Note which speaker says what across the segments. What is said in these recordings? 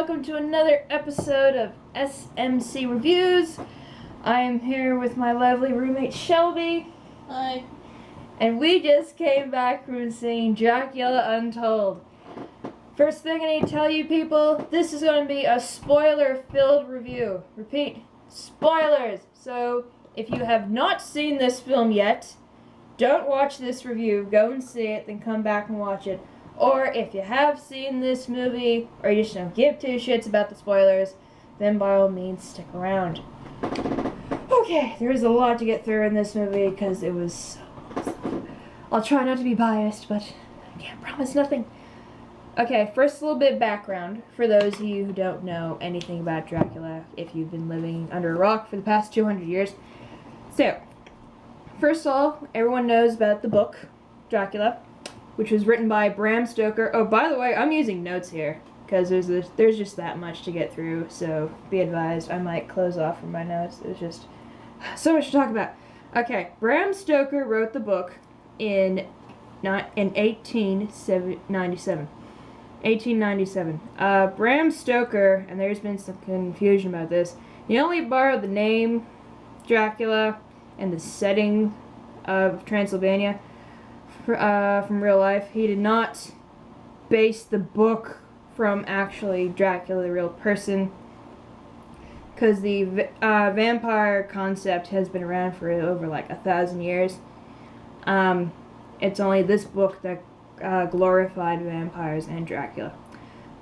Speaker 1: welcome to another episode of SMC Reviews. I am here with my lovely roommate Shelby.
Speaker 2: Hi.
Speaker 1: And we just came back from seeing Dracula Untold. First thing I need to tell you people, this is going to be a spoiler-filled review. Repeat, spoilers! So, if you have not seen this film yet, don't watch this review, go and see it, then come back and watch it. Or if you have seen this movie, or you just don't give two shits about the spoilers, then by all means stick around. Okay, there's a lot to get through in this movie because it was so awesome. I'll try not to be biased, but I can't promise nothing. Okay, first a little bit of background for those of you who don't know anything about Dracula, if you've been living under a rock for the past 200 years. So, first of all, everyone knows about the book, Dracula, which was written by Bram Stoker. Oh, by the way, I'm using notes here, because there's just that much to get through, so be advised, I might close off from my notes. There's just so much to talk about. Okay, Bram Stoker wrote the book in 1897. Bram Stoker, and there's been some confusion about this, he only borrowed the name Dracula and the setting of Transylvania from real life. He did not base the book from actually Dracula, the real person, because the vampire concept has been around for over like 1,000 years. It's only this book that glorified vampires and Dracula.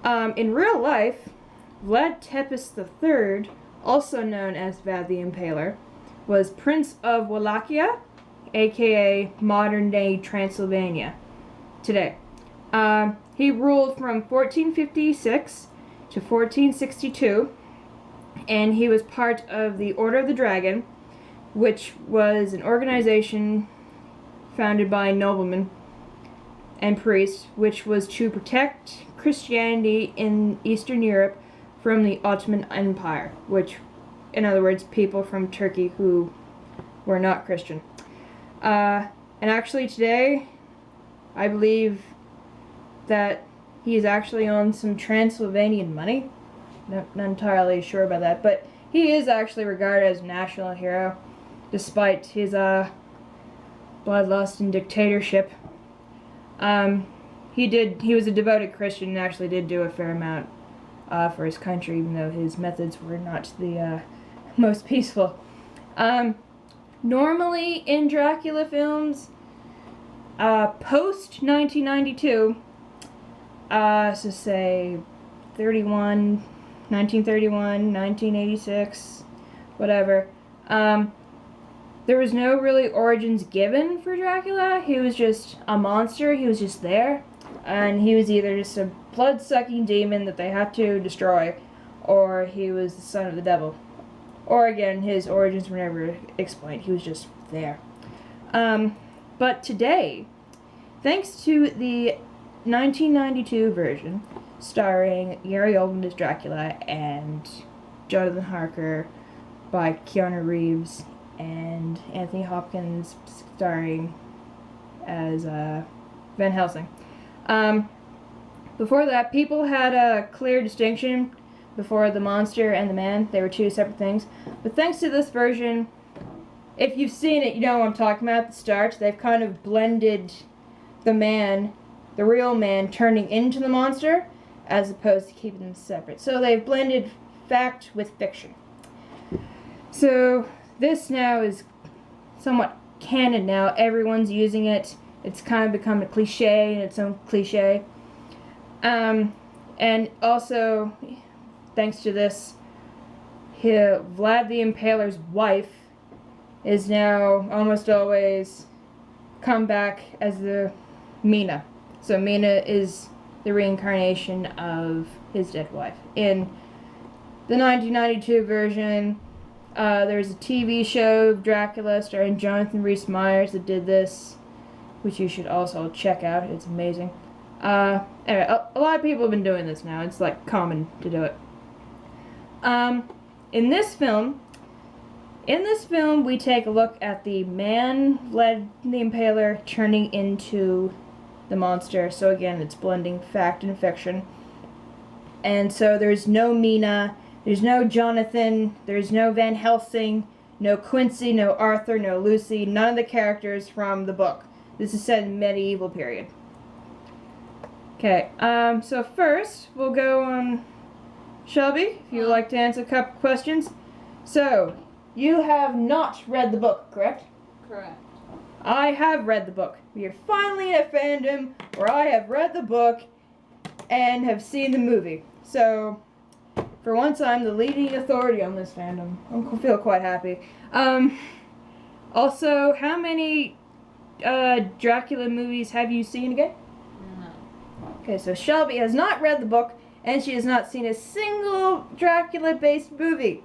Speaker 1: In real life, Vlad Tepes III, also known as Vlad the Impaler, was Prince of Wallachia, aka modern-day Transylvania, today. He ruled from 1456 to 1462, and he was part of the Order of the Dragon, which was an organization founded by noblemen and priests, which was to protect Christianity in Eastern Europe from the Ottoman Empire, which, in other words, people from Turkey who were not Christian. And actually today, I believe that he is actually on some Transylvanian money. Not entirely sure about that, but he is actually regarded as a national hero, despite his bloodlust and dictatorship. He was a devoted Christian and actually did do a fair amount for his country, even though his methods were not the most peaceful. Normally in Dracula films, post 1992, so say 1931, 1986, whatever, there was no really origins given for Dracula. He was just a monster, he was just there, and he was either just a blood-sucking demon that they had to destroy, or he was the son of the devil. Or again, his origins were never explained. He was just there. But today, thanks to the 1992 version, starring Gary Oldman as Dracula and Jonathan Harker by Keanu Reeves and Anthony Hopkins starring as Van Helsing. Before that, people had a clear distinction before the monster and the man. They were two separate things. But thanks to this version, if you've seen it, you know what I'm talking about at the start. They've kind of blended the man, the real man, turning into the monster, as opposed to keeping them separate. So they've blended fact with fiction. So this now is somewhat canon now. Everyone's using it. It's kind of become a cliche in its own cliche. And also, thanks to this, Vlad the Impaler's wife is now almost always come back as the Mina. So Mina is the reincarnation of his dead wife. In the 1992 version, there's a TV show of Dracula starring Jonathan Rhys-Meyers that did this, which you should also check out. It's amazing. Anyway, a lot of people have been doing this now. It's like common to do it. In this film, we take a look at the man, Vlad the Impaler, turning into the monster. So again, it's blending fact and fiction. And so there's no Mina, there's no Jonathan, there's no Van Helsing, no Quincy, no Arthur, no Lucy, none of the characters from the book. This is set in medieval period. Okay, so first we'll go on Shelby, if you would like to answer a couple questions. So, you have not read the book, correct?
Speaker 2: Correct.
Speaker 1: I have read the book. We are finally in a fandom where I have read the book and have seen the movie. So, for once I'm the leading authority on this fandom. I feel quite happy. Also, how many Dracula movies have you seen again?
Speaker 2: No.
Speaker 1: Okay, so Shelby has not read the book and she has not seen a single Dracula-based movie.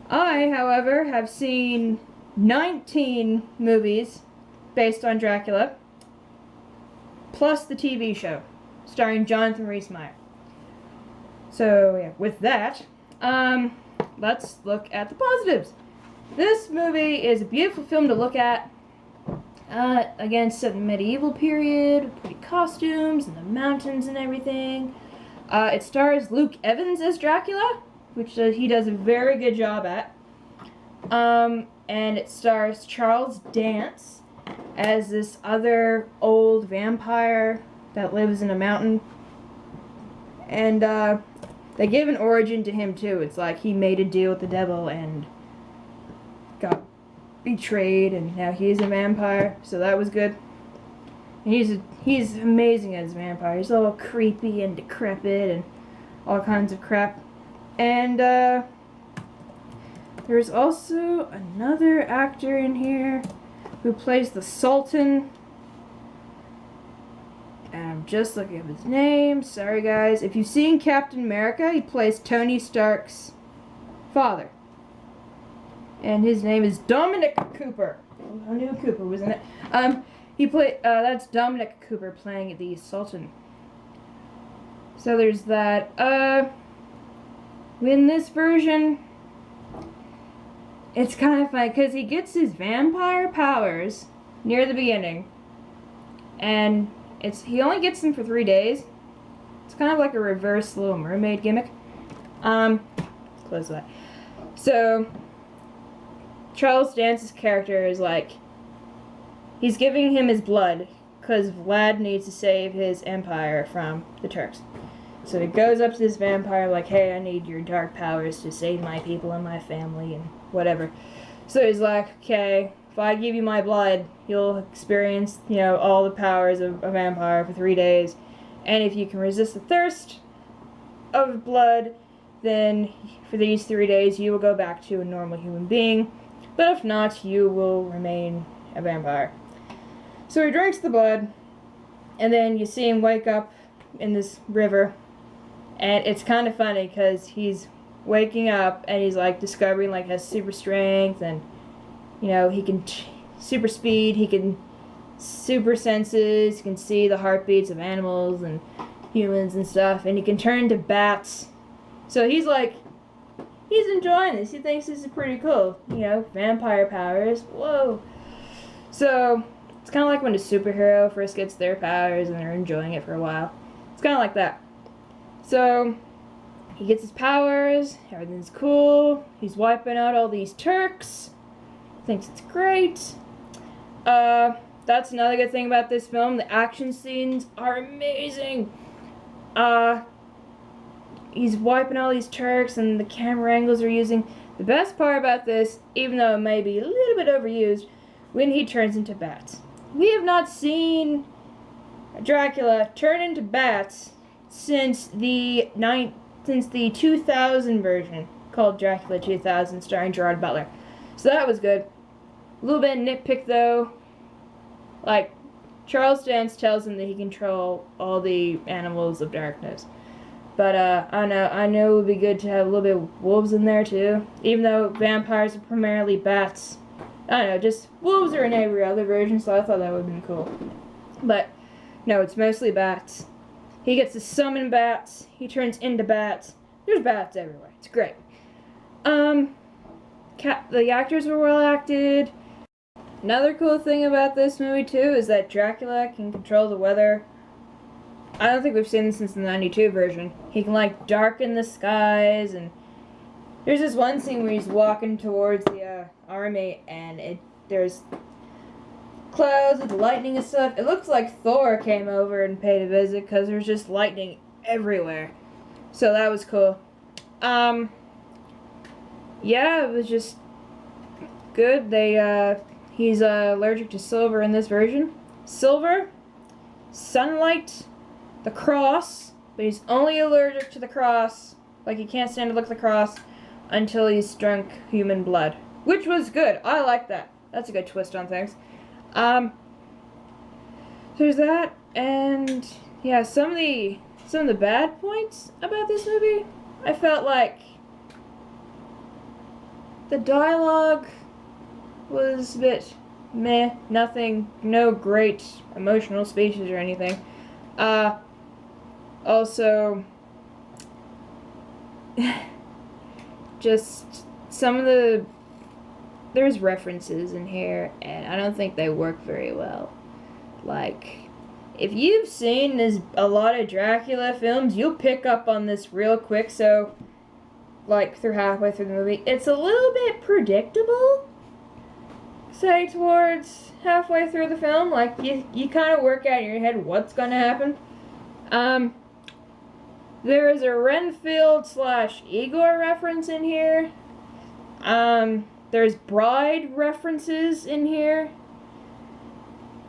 Speaker 1: I, however, have seen 19 movies based on Dracula, plus the TV show, starring Jonathan Rhys-Meyers. So, yeah, with that, let's look at the positives. This movie is a beautiful film to look at. Again, set in the medieval period, with pretty costumes, and the mountains and everything. It stars Luke Evans as Dracula, which he does a very good job at. And it stars Charles Dance as this other old vampire that lives in a mountain. And they give an origin to him too. It's like he made a deal with the devil and got betrayed, and now he's a vampire. So that was good. And he's amazing as a vampire. He's all creepy and decrepit and all kinds of crap. And there's also another actor in here who plays the Sultan. And I'm just looking up his name. Sorry, guys. If you've seen Captain America, he plays Tony Stark's father. And his name is Dominic Cooper. I knew Cooper was in it. That's Dominic Cooper playing the Sultan. So there's that. In this version, it's kind of funny because he gets his vampire powers near the beginning, and he only gets them for 3 days. It's kind of like a reverse Little Mermaid gimmick. Close that. So Charles Dance's character is like, he's giving him his blood because Vlad needs to save his empire from the Turks. So he goes up to this vampire like, hey, I need your dark powers to save my people and my family and whatever. So he's like, okay, if I give you my blood, you'll experience, all the powers of a vampire for 3 days. And if you can resist the thirst of blood, then for these 3 days you will go back to a normal human being. But if not, you will remain a vampire. So he drinks the blood, and then you see him wake up in this river. And it's kind of funny because he's waking up and he's like discovering like has super strength, and he can super speed, he can super senses, he can see the heartbeats of animals and humans and stuff, and he can turn to bats. So he's enjoying this. He thinks this is pretty cool. Vampire powers. Whoa. So it's kind of like when a superhero first gets their powers and they're enjoying it for a while. It's kind of like that. So he gets his powers, everything's cool, he's wiping out all these Turks, thinks it's great. That's another good thing about this film, the action scenes are amazing. He's wiping all these Turks and the camera angles are using. The best part about this, even though it may be a little bit overused, when he turns into bats. We have not seen Dracula turn into bats since the 2000 version called Dracula 2000 starring Gerard Butler. So that was good. A little bit of nitpick though. Like, Charles Dance tells him that he can control all the animals of darkness. But I know it would be good to have a little bit of wolves in there too. Even though vampires are primarily bats. I don't know, just wolves are in every other version, so I thought that would have been cool. But no, it's mostly bats. He gets to summon bats. He turns into bats. There's bats everywhere. It's great. The actors were well acted. Another cool thing about this movie too is that Dracula can control the weather. I don't think we've seen this since the 92 version. He can, like, darken the skies, and there's this one scene where he's walking towards the army, and there's clouds with lightning and stuff. It looks like Thor came over and paid a visit, because there's just lightning everywhere. So that was cool. Yeah, it was just good. He's allergic to silver in this version. Silver, sunlight, the cross, but he's only allergic to the cross. Like, he can't stand to look at the cross until he's drunk human blood, which was good. I like that. That's a good twist on things. There's that, and yeah, some of the bad points about this movie, I felt like the dialogue was a bit meh, nothing, no great emotional speeches or anything. Also, just some of there's references in here, and I don't think they work very well. Like, if you've seen a lot of Dracula films, you'll pick up on this real quick, so, like, halfway through the movie, it's a little bit predictable, say, towards halfway through the film. Like, you kind of work out in your head what's gonna happen. There is a Renfield / Igor reference in here. There's bride references in here.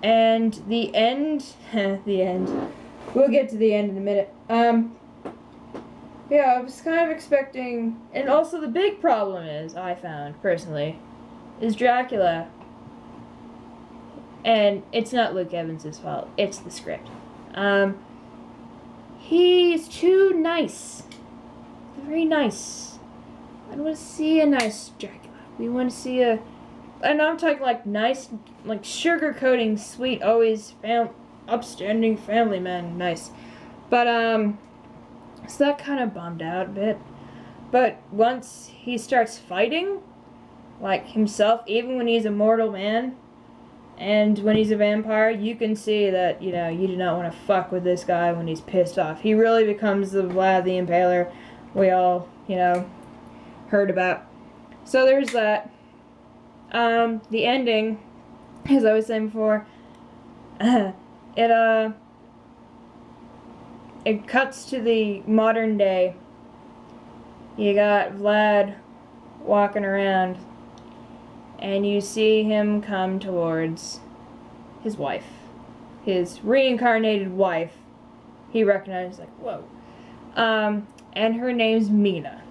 Speaker 1: And the end, the end. We'll get to the end in a minute. Yeah, I was kind of expecting, and also the big problem is, I found, personally, is Dracula. And it's not Luke Evans' fault, it's the script. He's too nice. Very nice. I don't want to see a nice Dracula. We want to see and I'm talking like nice, like sugar-coating, sweet, always upstanding family man, nice. But, so that kind of bummed out a bit. But once he starts fighting, like himself, even when he's a mortal man, and when he's a vampire, you can see that, you know, you do not want to fuck with this guy when he's pissed off. He really becomes the Vlad the Impaler we all, you know, heard about. So there's that. The ending, as I was saying before, it cuts to the modern day. You got Vlad walking around, and you see him come towards his wife, his reincarnated wife. He recognizes, like, whoa. And her name's Mina,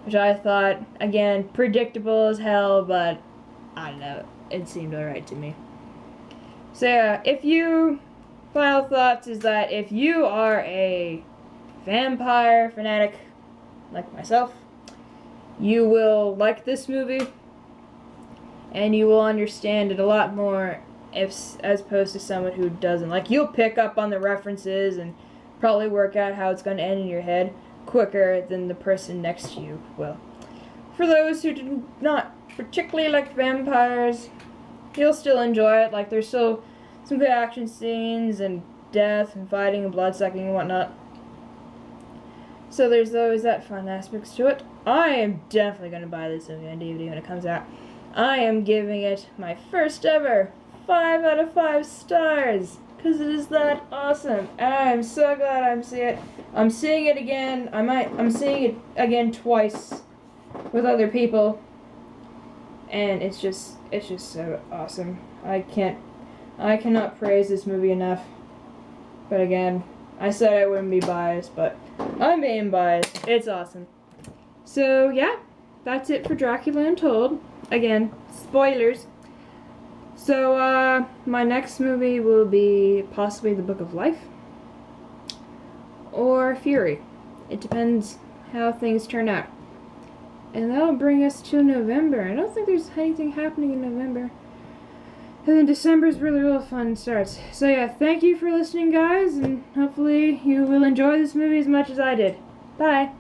Speaker 1: which I thought, again, predictable as hell, but I don't know, it seemed alright to me. So yeah, final thoughts is that if you are a vampire fanatic like myself, you will like this movie, and you will understand it a lot more as opposed to someone who doesn't. Like, you'll pick up on the references and probably work out how it's going to end in your head quicker than the person next to you will. For those who do not particularly like vampires, you'll still enjoy it. Like, there's still some good action scenes and death and fighting and blood sucking and whatnot. So there's always that fun aspects to it. I am definitely going to buy this movie on DVD when it comes out. I am giving it my first ever 5 out of 5 stars, because it is that awesome. And I'm so glad I'm seeing it. I'm seeing it again. I'm seeing it again twice with other people, and it's just so awesome. I cannot praise this movie enough. But again, I said I wouldn't be biased, but I'm being biased. It's awesome. So yeah, that's it for Dracula Untold. Again, spoilers. So my next movie will be possibly The Book of Life or Fury. It depends how things turn out. And that'll bring us to November. I don't think there's anything happening in November. And then December's really fun starts. So yeah, thank you for listening, guys, and hopefully you will enjoy this movie as much as I did. Bye!